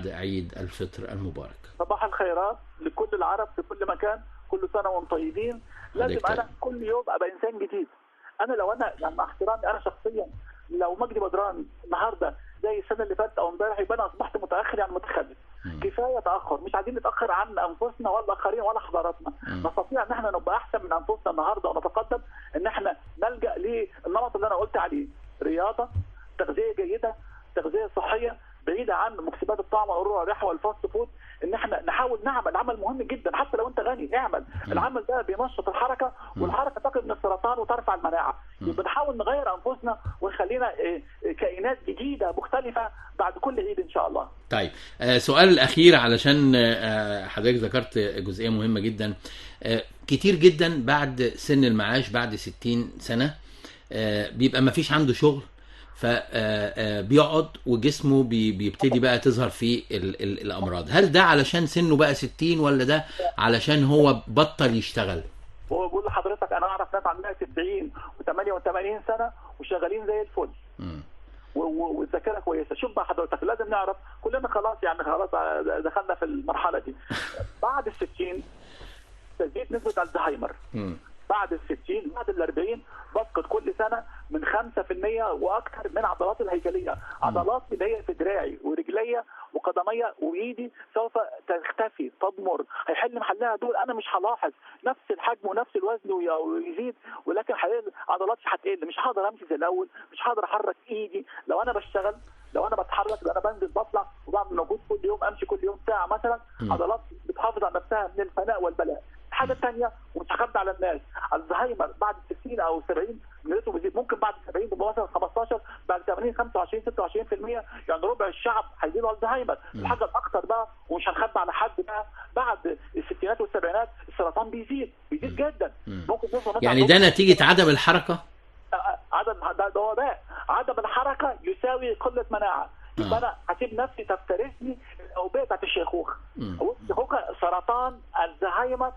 بعد عيد الفطر المبارك. صباح الخيرات لكل العرب في كل مكان، كل سنه وانتم طيبين. لازم انا كل يوم ابقى انسان جديد. انا لو انا يعني مع احترامي انا شخصيا، لو مجدي بدران النهارده زي السنه اللي فاتت او امبارح يبقى انا اصبحت متاخر، يعني متخلف. كفايه تاخر، مش عايزين نتاخر عن انفسنا ولا الاخرين ولا حضاراتنا. نستطيع ان احنا نبقى احسن من انفسنا النهارده ونتقدم، ان احنا نلجا للنمط اللي انا قلت عليه: رياضه، تغذيه جيده، تغذيه صحيه بعيده عن مكسبات الطعم والريحه والفاست فود. ان احنا نحاول نعمل عمل مهم جدا، حتى لو انت غني اعمل. العمل ده بينشط الحركه، والحركه تقي من السرطان وترفع المناعه. يبقى نحاول نغير انفسنا ونخلينا كائنات جديده مختلفه بعد كل عيد ان شاء الله. طيب، سؤال الاخير علشان حضرتك ذكرت جزئيه مهمه جدا. كتير جدا بعد سن المعاش بعد 60 سنه بيبقى ما فيش عنده شغل، فبيقعد وجسمه بيبتدي بقى تظهر فيه الامراض. هل ده علشان سنه بقى 60 ولا ده علشان هو بطل يشتغل؟ بقول لحضرتك انا اعرف ناس عندها 70 و88 سنه وشغالين زي الفل والذاكره كويسه. شوف بقى حضرتك، لازم نعرف كلنا خلاص، يعني خلاص دخلنا في المرحله دي. بعد ال60 تزيد نسبه الزهايمر. بعد ال60 بعد ال40 بفقد كل سنه من 5% واكثر من عضلات الهيكليه. عضلات اللي هي في دراعي ورجلي وقدمي وايدي سوف تختفي تضمر، هيحل محلها دول. انا مش هلاحظ نفس الحجم ونفس الوزن ويزيد، ولكن عضلاتي هتقل. مش هقدر امشي زي الاول، مش هقدر احرك ايدي. لو انا بشتغل، لو انا بتحرك، لو انا بنزل بطلع وبعمل مجهود كل يوم، امشي كل يوم ساعه مثلا، عضلات بتحافظ على نفسها من الفناء والبلاء. الحاجه الثانيه ومش هخبي على الناس، الزهايمر بعد 60 او 70 نسبته بتزيد. ممكن بعد 70 تبقى مثلا 15، بعد 80 25 26%، يعني ربع الشعب هيجي له الزهايمر. الحاجه الاكثر بقى ومش هنخبي على حد بقى، بعد الستينات والسبعينات السرطان بيزيد جدا. ممكن يعني ده نتيجه عدم الحركه. ده وباء. عدم الحركه يساوي قله مناعه. يبقى انا هسيب نفسي تفترسني الاوبئه بتاعت الشيخوخه. الشيخوخه، سرطان، الزهايمر،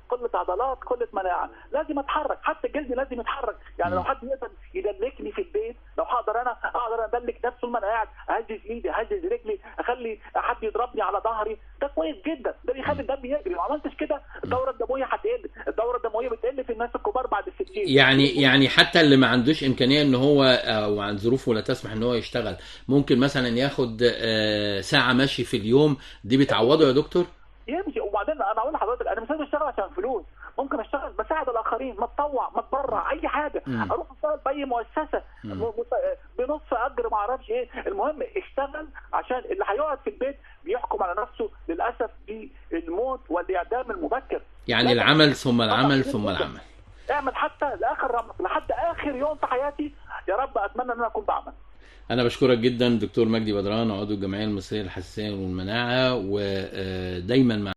قله عضلات، قله مناعه. لازم اتحرك، حتى جلدي لازم يتحرك. يعني لو حد يقدر يدلكني في البيت، لو اقدر ادلك نفسي طول ما انا قاعد، اهزز ايدي، اهزز رجلي، اخلي حد يضربني على ظهري، ده كويس جدا. ده بيخلي الدم يجري. لو عملتش كده الدوره الدمويه هتقل. الدوره الدمويه بتقل في الناس الكبار بعد ال60. يعني حتى اللي ما عندوش امكانيه ان هو او عن ظروفه لا تسمح ان هو يشتغل، ممكن مثلا ياخد ساعه مشي في اليوم، دي بتعوضه يا دكتور؟ يمشي. وبعدين انا اقول لحضرتك انا مش لازم اشتغل عشان فلوس. ممكن اشتغل بساعد الاخرين، ما اتطوع، ما اتبرع، اي حاجه. اروح اشتغل في اي مؤسسه بنصف اجر، ما اعرفش ايه. المهم اشتغل، عشان اللي هيقعد في البيت بيحكم على نفسه للاسف بالموت والاعدام المبكر. يعني العمل ثم العمل ثم العمل. اعمل حتى لاخر رمق، لحد اخر يوم في حياتي. يا رب اتمنى ان انا اكون بعمل. أنا بشكرك جدا دكتور مجدي بدران، عضو الجمعية المصرية للحساسية والمناعة، ودايما مع